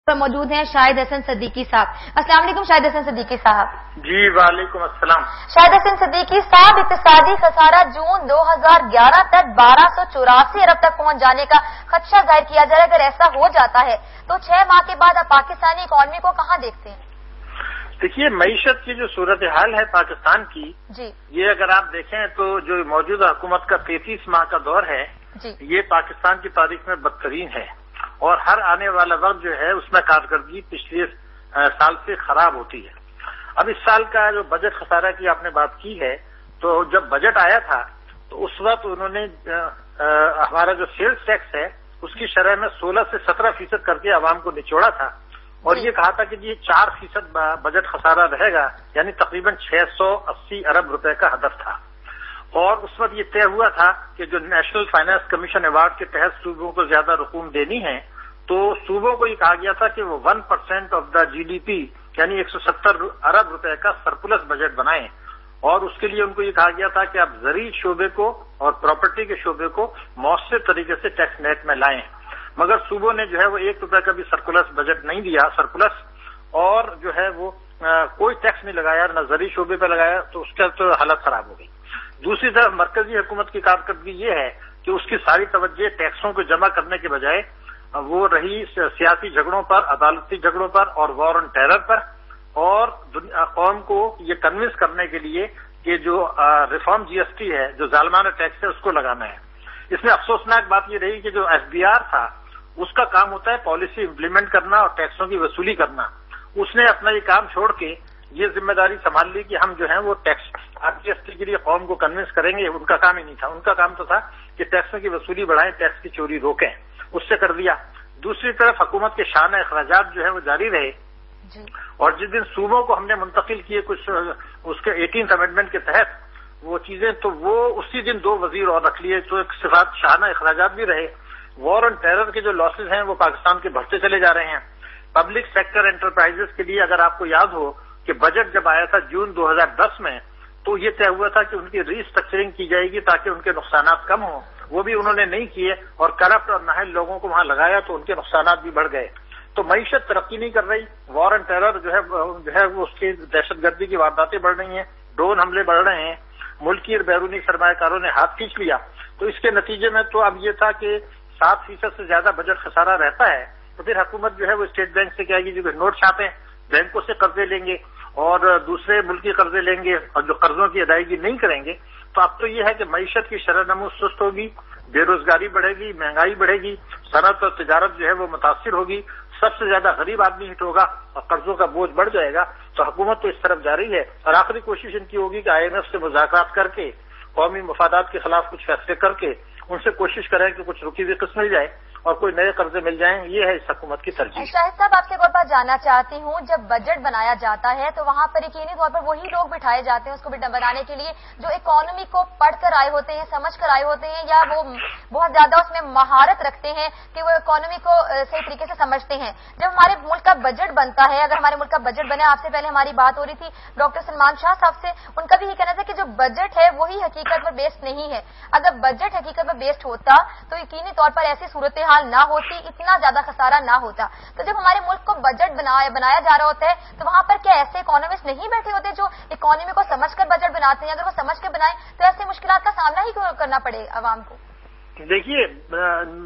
پر موجود ہیں شاہد حسن صدیقی صاحب۔ السلام علیکم شاہد حسن صدیقی صاحب۔ جی وعلیکم السلام۔ شاہد حسن صدیقی صاحب، اقتصادی خسارہ جون 2011 تک 1284 ارب تک پہنچ جانے کا خدشہ ظاہر کیا جا رہا ہے۔ اگر ایسا ہو جاتا ہے تو 6 ماہ کے بعد آپ پاکستانی اکانومی کو کہاں دیکھتے ہیں؟ دیکھیے، معیشت کی جو صورتحال ہے پاکستان کی، جی یہ اگر آپ دیکھیں تو جو موجودہ حکومت کا 33 ماہ کا دور ہے، جی یہ پاکستان کی تاریخ میں بدترین ہے، اور ہر آنے والا وقت جو ہے اس میں کارکردگی پچھلے سال سے خراب ہوتی ہے۔ اب اس سال کا جو بجٹ خسارہ کی آپ نے بات کی ہے، تو جب بجٹ آیا تھا تو اس وقت انہوں نے ہمارا جو سیلز ٹیکس ہے اس کی شرح میں 16 سے 17% کر کے عوام کو نچوڑا تھا، اور یہ کہا تھا کہ یہ 4% بجٹ خسارہ رہے گا، یعنی تقریباً 680 ارب روپے کا ہدف تھا۔ اور اس وقت یہ طے ہوا تھا کہ جو نیشنل فائنانس کمیشن ایوارڈ کے تحت صوبوں کو زیادہ رقوم دینی ہے، تو صوبوں کو یہ کہا گیا تھا کہ وہ 1% آف دا GDP یعنی 170 ارب روپے کا سرپلس بجٹ بنائیں، اور اس کے لیے ان کو یہ کہا گیا تھا کہ آپ زرعی شعبے کو اور پراپرٹی کے شعبے کو مؤثر طریقے سے ٹیکس نیٹ میں لائیں، مگر صوبوں نے جو ہے وہ 1 روپے کا بھی سرپلس بجٹ نہیں دیا، سرپلس، اور جو ہے وہ کوئی ٹیکس نہیں لگایا، نہ زرعی شعبے پہ لگایا، تو اس کا تو حالت خراب ہو گئی۔ دوسری طرف مرکزی حکومت کی کارکردگی یہ ہے کہ اس کی ساری توجہ ٹیکسوں کو جمع کرنے کے بجائے وہ رہی سیاسی جھگڑوں پر، عدالتی جھگڑوں پر اور وار آن ٹیرر پر، اور قوم کو یہ کنونس کرنے کے لیے کہ جو ریفارم GST ہے، جو ظالمانہ ٹیکس ہے، اس کو لگانا ہے۔ اس میں افسوسناک بات یہ رہی کہ جو FBR تھا اس کا کام ہوتا ہے پالیسی امپلیمنٹ کرنا اور ٹیکسوں کی وصولی کرنا، اس نے اپنا یہ کام چھوڑ کے یہ ذمہ داری سنبھال لی کہ ہم جو ہیں وہ ٹیکس GST کے لیے قوم کو کنونس کریں گے۔ ان کا کام ہی نہیں تھا، ان کا کام تو تھا کہ ٹیکسوں کی وصولی بڑھائیں، ٹیکس کی چوری روکیں، اس سے کر دیا۔ دوسری طرف حکومت کے شانہ اخراجات جو ہے وہ جاری رہے، اور جس دن صوبوں کو ہم نے منتقل کیے کچھ اس کے 18th امینڈمنٹ کے تحت وہ چیزیں، تو وہ اسی دن 2 وزیر اور رکھ لیے، تو ایک صفات شانہ اخراجات بھی رہے۔ وار آن ٹیرر کے جو لاسز ہیں وہ پاکستان کے بڑھتے چلے جا رہے ہیں۔ پبلک سیکٹر انٹرپرائزز کے لیے اگر آپ کو یاد ہو کہ بجٹ جب آیا تھا جون 2010 میں، تو یہ طے ہوا تھا کہ ان کی ری اسٹرکچرنگ کی جائے گی تاکہ ان کے نقصانات کم ہوں، وہ بھی انہوں نے نہیں کیے، اور کرپٹ اور نااہل لوگوں کو وہاں لگایا تو ان کے نقصانات بھی بڑھ گئے۔ تو معیشت ترقی نہیں کر رہی، وار آن ٹیرر جو ہے وہ اس کی دہشت گردی کی وارداتیں بڑھ رہی ہیں، ڈرون حملے بڑھ رہے ہیں، ملکی اور بیرونی سرمایہ کاروں نے ہاتھ کھینچ لیا۔ تو اس کے نتیجے میں تو اب یہ تھا کہ 7% سے زیادہ بجٹ خسارہ رہتا ہے، تو پھر حکومت جو ہے وہ اسٹیٹ بینک سے کہے گی جو نوٹ چھاپیں، بینکوں سے قرضے لیں گے اور دوسرے ملکی قرضے لیں گے، اور جو قرضوں کی ادائیگی نہیں کریں گے، تو اب تو یہ ہے کہ معیشت کی شرح نمو سست ہوگی، بے روزگاری بڑھے گی، مہنگائی بڑھے گی، صنعت اور تجارت جو ہے وہ متاثر ہوگی، سب سے زیادہ غریب آدمی ہٹ ہوگا اور قرضوں کا بوجھ بڑھ جائے گا۔ تو حکومت تو اس طرف جا رہی ہے، اور آخری کوشش ان کی ہوگی کہ IMF سے مذاکرات کر کے قومی مفادات کے خلاف کچھ فیصلے کر کے ان سے کوشش کریں کہ کچھ رکی ہوئی قسط مل جائے اور کوئی نئے قرضے مل جائیں۔ یہ ہے اس حکومت کی ترجیح۔ شاہد صاحب، آپ سے ایک اور بات جاننا چاہتی ہوں، جب بجٹ بنایا جاتا ہے تو وہاں پر یقینی طور پر وہی لوگ بٹھائے جاتے ہیں اس کو بنانے کے لیے جو اکانومی کو پڑھ کر آئے ہوتے ہیں، سمجھ کر آئے ہوتے ہیں، یا وہ بہت زیادہ اس میں مہارت رکھتے ہیں کہ وہ اکانومی کو صحیح طریقے سے سمجھتے ہیں۔ جب ہمارے ملک کا بجٹ بنتا ہے، اگر ہمارے ملک کا بجٹ بنے، آپ سے پہلے ہماری بات ہو رہی تھی ڈاکٹر سلمان شاہ صاحب سے، ان کا بھی یہ کہنا تھا کہ جو بجٹ ہے وہی حقیقت پر بیسڈ نہیں ہے۔ اگر بجٹ حقیقت پر بیسڈ ہوتا تو یقینی طور پر ایسی صورتحال نہ ہوتی، اتنا زیادہ خسارہ نہ ہوتا۔ تو جب ہمارے ملک کو بجٹ بنایا جا رہا ہوتا ہے تو وہاں پر کیا ایسے اکانومسٹ نہیں بیٹھے ہوتے جو اکانومی کو سمجھ کر بجٹ بناتے ہیں؟ اگر وہ سمجھ کے بنائیں تو ایسے مشکلات کا سامنا ہی کرنا پڑے عوام کو۔ دیکھیے،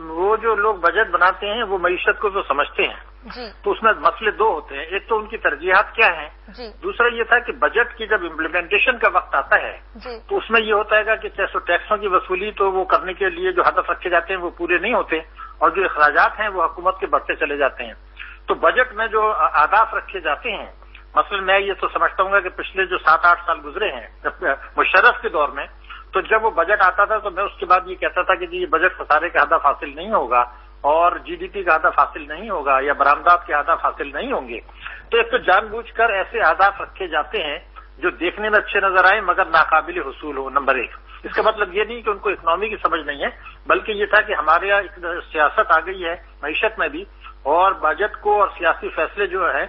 وہ جو لوگ بجٹ بناتے ہیں وہ معیشت کو تو سمجھتے ہیں جی، تو اس میں مسئلے 2 ہوتے ہیں، ایک تو ان کی ترجیحات کیا ہیں، جی دوسرا یہ تھا کہ بجٹ کی جب امپلیمنٹیشن کا وقت آتا ہے جی تو اس میں یہ ہوتا ہے کہ ٹیکسوں کی وصولی تو وہ کرنے کے لیے جو ہدف رکھے جاتے ہیں وہ پورے نہیں ہوتے، اور جو اخراجات ہیں وہ حکومت کے بڑھتے چلے جاتے ہیں۔ تو بجٹ میں جو اہداف رکھے جاتے ہیں، مثلا میں یہ تو سمجھتا ہوں کہ پچھلے جو 7-8 سال گزرے ہیں مشرف کے دور میں، تو جب وہ بجٹ آتا تھا تو میں اس کے بعد یہ کہتا تھا کہ یہ بجٹ خسارے کا ہدف حاصل نہیں ہوگا اور GDP کا ہدف حاصل نہیں ہوگا یا برآمدات کے ہدف حاصل نہیں ہوں گے۔ تو ایک تو جان بوجھ کر ایسے اہداف رکھے جاتے ہیں جو دیکھنے میں اچھے نظر آئیں مگر ناقابل حصول ہو، نمبر 1۔ اس کا مطلب یہ نہیں کہ ان کو اکنامی کی سمجھ نہیں ہے، بلکہ یہ تھا کہ ہمارے یہاں ایک سیاست آ گئی ہے معیشت میں بھی، اور بجٹ کو اور سیاسی فیصلے جو ہیں،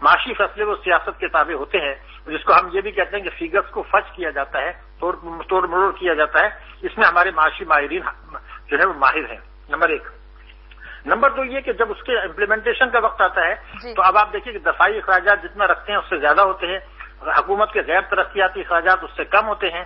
معاشی فیصلے وہ سیاست کے تابع ہوتے ہیں، جس کو ہم یہ بھی کہتے ہیں کہ فیگرز کو فج کیا جاتا ہے، توڑ مروڑ کیا جاتا ہے۔ اس میں ہمارے معاشی ماہرین جو ہے وہ ماہر ہیں، نمبر 1۔ نمبر 2 یہ کہ جب اس کے امپلیمنٹیشن کا وقت آتا ہے تو اب آپ دیکھیے کہ دفاعی اخراجات جتنا رکھتے ہیں اس سے زیادہ ہوتے ہیں، حکومت کے غیر ترقیاتی اخراجات اس سے کم ہوتے ہیں،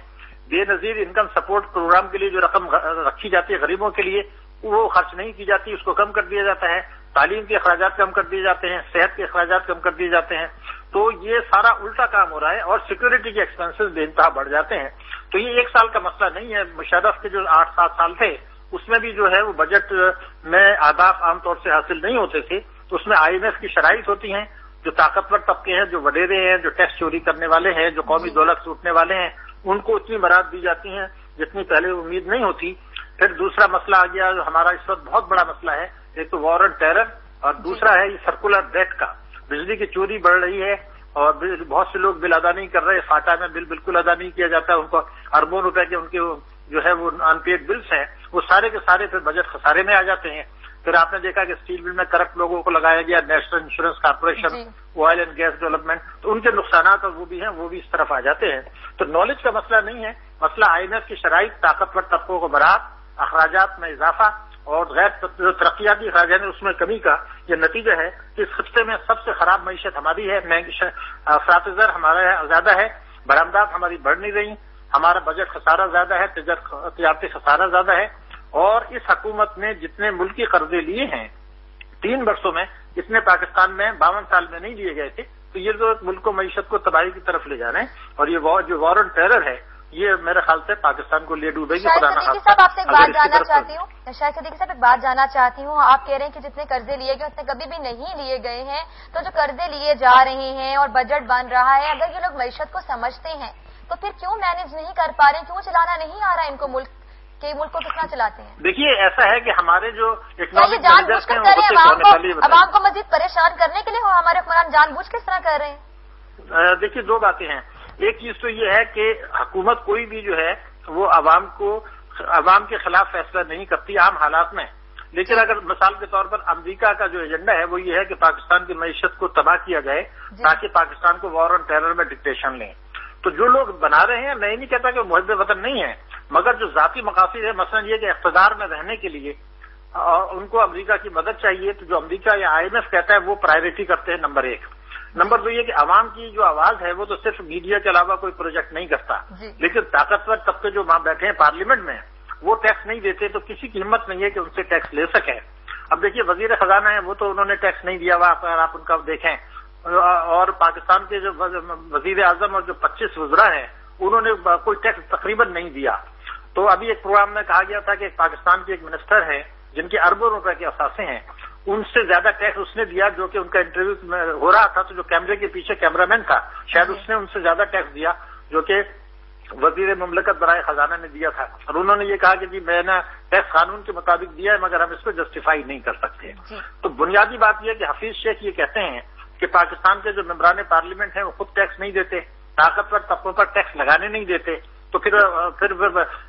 بے نظیر انکم سپورٹ پروگرام کے لیے جو رقم رکھی جاتی ہے غریبوں کے لیے وہ خرچ نہیں کی جاتی، اس کو کم کر دیا جاتا ہے، تعلیم کے اخراجات کم کر دیے جاتے ہیں، صحت کے اخراجات کم کر دیے جاتے ہیں، تو یہ سارا الٹا کام ہو رہا ہے اور سیکورٹی کے ایکسپینسز بے انتہا بڑھ جاتے ہیں۔ تو یہ ایک سال کا مسئلہ نہیں ہے، مشرف کے جو 8-7 سال تھے اس میں بھی جو ہے وہ بجٹ میں اہداف عام طور سے حاصل نہیں ہوتے تھے، تو اس میں IMF کی شرائط ہوتی ہیں، جو طاقتور طبقے ہیں، جو وڈیرے ہیں، جو ٹیکس چوری کرنے والے ہیں، جو قومی دولت لوٹنے والے ہیں، ان کو اتنی برات دی جاتی ہیں جتنی پہلے امید نہیں ہوتی۔ پھر دوسرا مسئلہ آ گیا جو ہمارا اس وقت بہت بڑا مسئلہ ہے، ایک تو وار اینڈ ٹیرر اور دوسرا ہے یہ سرکولر ڈیٹ کا، بجلی کی چوری بڑھ رہی ہے اور بہت سے لوگ بل ادا نہیں کر رہے، فاٹا میں بل بالکل ادا نہیں کیا جاتا، ان کو اربوں روپے کے ان کے جو ہے وہ ان پیڈ بلس ہیں، وہ سارے کے سارے پھر بجٹ خسارے میں آ جاتے ہیں۔ پھر آپ نے دیکھا کہ اسٹیل مل میں کرپٹ لوگوں کو لگایا گیا، national insurance corporation, oil and gas development, تو ان کے نقصانات اور وہ بھی ہیں، وہ بھی اس طرف آ جاتے ہیں۔ تو نالج کا مسئلہ نہیں ہے، مسئلہ IMF کی شرائط، طاقتور طبقوں کو برات، اخراجات میں اضافہ اور غیر ترقیاتی اخراجات میں اس میں کمی کا یہ نتیجہ ہے کہ اس خطے میں سب سے خراب معیشت ہماری ہے، افراط زر ہمارا زیادہ ہے، برآمدات ہماری بڑھ نہیں رہی، ہمارا بجٹ خسارہ زیادہ ہے، تجارتی خسارہ زیادہ ہے، اور اس حکومت نے جتنے ملکی قرضے لیے ہیں 3 برسوں میں اتنے پاکستان میں 52 سال میں نہیں لیے گئے تھے، تو یہ جو ملک کو معیشت کو تباہی کی طرف لے جا رہے ہیں، اور یہ جو وار اینڈ ٹیرر ہے یہ میرے خیال سے پاکستان کو لے ڈوبے گی۔ شاہد صدیقی صاحب آپ سے ایک بات جاننا چاہتی ہوں، شاہد صدیقی صاحب ایک بات جاننا چاہتی ہوں، آپ کہہ رہے ہیں کہ جتنے قرضے لیے گئے اتنے کبھی بھی نہیں لیے گئے ہیں، تو جو قرضے لیے جا رہے ہیں اور بجٹ بن رہا ہے، اگر یہ لوگ معیشت کو سمجھتے ہیں تو پھر کیوں مینج نہیں کر پا رہے ہیں، کیوں چلانا نہیں آ رہا ہے ان کو، ملک کو کتنا چلاتے ہیں؟ دیکھیے ایسا ہے کہ ہمارے جو یہ جان بوجھ کر کر رہے ہیں، عوام کو مزید پریشان کرنے کے لیے ہمارے حکمران جان بوجھ کس طرح کر رہے ہیں؟ دیکھیے 2 باتیں ہیں، ایک چیز تو یہ ہے کہ حکومت کوئی بھی جو ہے وہ عوام کے خلاف فیصلہ نہیں کرتی عام حالات میں، لیکن اگر مثال کے طور پر امریکہ کا جو ایجنڈا ہے وہ یہ ہے کہ پاکستان کی معیشت کو تباہ کیا جائے تاکہ پاکستان کو وار اینڈ ٹیرر میں ڈکٹیشن لیں، تو جو لوگ بنا رہے ہیں میں نہیں کہتا کہ محب وطن نہیں ہے، مگر جو ذاتی مقاصد ہے مثلا یہ کہ اقتدار میں رہنے کے لیے ان کو امریکہ کی مدد چاہیے، تو جو امریکہ یا IMF کہتا ہے وہ پرائیورٹی کرتے ہیں نمبر 1۔ نمبر 2 یہ کہ عوام کی جو آواز ہے وہ تو صرف میڈیا کے علاوہ کوئی پروجیکٹ نہیں کرتا، لیکن طاقتور طبقے جو وہاں بیٹھے ہیں پارلیمنٹ میں وہ ٹیکس نہیں دیتے، تو کسی کی ہمت نہیں ہے کہ ان سے ٹیکس لے سکے۔ اب دیکھیے وزیر خزانہ ہے وہ تو انہوں نے ٹیکس نہیں دیا ہوا، اگر آپ ان کا دیکھیں، اور پاکستان کے جو وزیر اعظم اور جو 25 وزراء ہیں انہوں نے کوئی ٹیکس تقریباً نہیں دیا۔ تو ابھی ایک پروگرام میں کہا گیا تھا کہ پاکستان کے ایک منسٹر ہیں جن کے اربوں روپے کے اثاثے ہیں، ان سے زیادہ ٹیکس اس نے دیا، جو کہ ان کا انٹرویو میں ہو رہا تھا تو جو کیمرے کے پیچھے کیمرہ مین تھا شاید اس نے ان سے زیادہ ٹیکس دیا جو کہ وزیر مملکت برائے خزانہ نے دیا تھا، اور انہوں نے یہ کہا کہ جی میں نے ٹیکس قانون کے مطابق دیا ہے مگر ہم اس کو جسٹیفائی نہیں کر سکتے۔ تو بنیادی بات یہ کہ حفیظ شیخ یہ کہتے ہیں کہ پاکستان کے جو ممبران پارلیمنٹ ہیں وہ خود ٹیکس نہیں دیتے، طاقتور طبقوں پر ٹیکس لگانے نہیں دیتے، تو پھر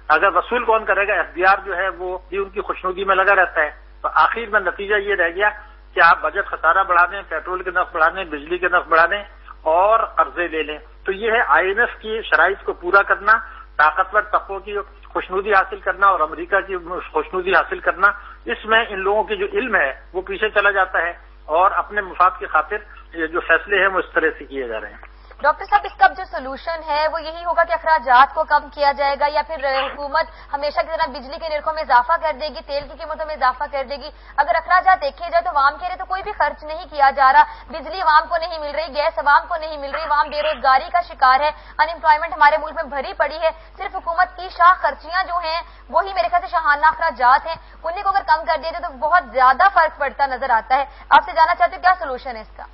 اگر وصول کون کرے گا؟ FDR جو ہے وہ بھی ان کی خوشنودی میں لگا رہتا ہے۔ تو آخر میں نتیجہ یہ رہ گیا کہ آپ بجٹ خسارہ بڑھا دیں، پیٹرول کے نرخ بڑھا دیں، بجلی کے نرخ بڑھا دیں اور قرضے لے لیں، تو یہ ہے IMF کی شرائط کو پورا کرنا، طاقتور طبقوں کی خوشنودی حاصل کرنا اور امریکہ کی خوشنودی حاصل کرنا۔ اس میں ان لوگوں کی جو علم ہے وہ پیچھے چلا جاتا ہے اور اپنے مفاد کی خاطر یہ جو فیصلے ہیں وہ اس طرح سے کیے جا رہے ہیں۔ ڈاکٹر صاحب اس کا جو سولوشن ہے وہ یہی ہوگا کہ اخراجات کو کم کیا جائے گا، یا پھر حکومت ہمیشہ کی طرح بجلی کے نرخوں میں اضافہ کر دے گی، تیل کی قیمتوں میں اضافہ کر دے گی؟ اگر اخراجات دیکھے جائے تو عوام کے لیے تو کوئی بھی خرچ نہیں کیا جا رہا، بجلی عوام کو نہیں مل رہی، گیس عوام کو نہیں مل رہی، عوام بے روزگاری کا شکار ہے، ان امپلائمنٹ ہمارے ملک میں بھری پڑی ہے، صرف حکومت کی شاہ خرچیاں جو ہیں وہی میرے خیال سے شاہانہ اخراجات ہیں، انہیں کو اگر کم کر دیے تو بہت زیادہ فرق پڑتا نظر آتا ہے۔ آپ سے جاننا چاہتے ہوں کیا سولوشن ہے اس کا؟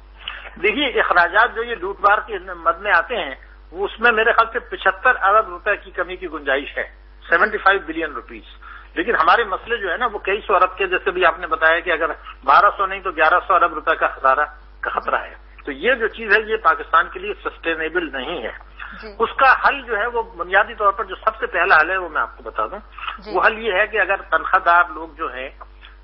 دیکھیے اخراجات جو یہ لوٹ مار کے مد میں آتے ہیں وہ اس میں میرے خیال سے 75 ارب روپے کی کمی کی گنجائش ہے، 75 بلین روپیز، لیکن ہمارے مسئلے جو ہے نا وہ کئی سو ارب کے، جیسے بھی آپ نے بتایا کہ اگر 1200 نہیں تو 1100 ارب روپے کا خطرہ ہے، تو یہ جو چیز ہے یہ پاکستان کے لیے سسٹینیبل نہیں ہے۔ اس کا حل جو ہے وہ بنیادی طور پر جو سب سے پہلا حل ہے وہ میں آپ کو بتا دوں، وہ حل یہ ہے کہ اگر تنخواہ دار لوگ جو ہیں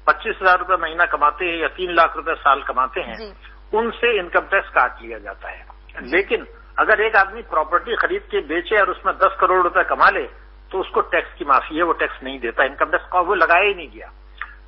25,000 روپے مہینہ کماتے ہیں یا 3 لاکھ روپے سال کماتے ہیں ان سے انکم ٹیکس کاٹ لیا جاتا ہے، لیکن اگر ایک آدمی پراپرٹی خرید کے بیچے اور اس میں 10 کروڑ روپے کما لے تو اس کو ٹیکس کی معافی ہے، وہ ٹیکس نہیں دیتا، انکم ٹیکس کا وہ لگایا ہی نہیں گیا۔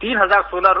3016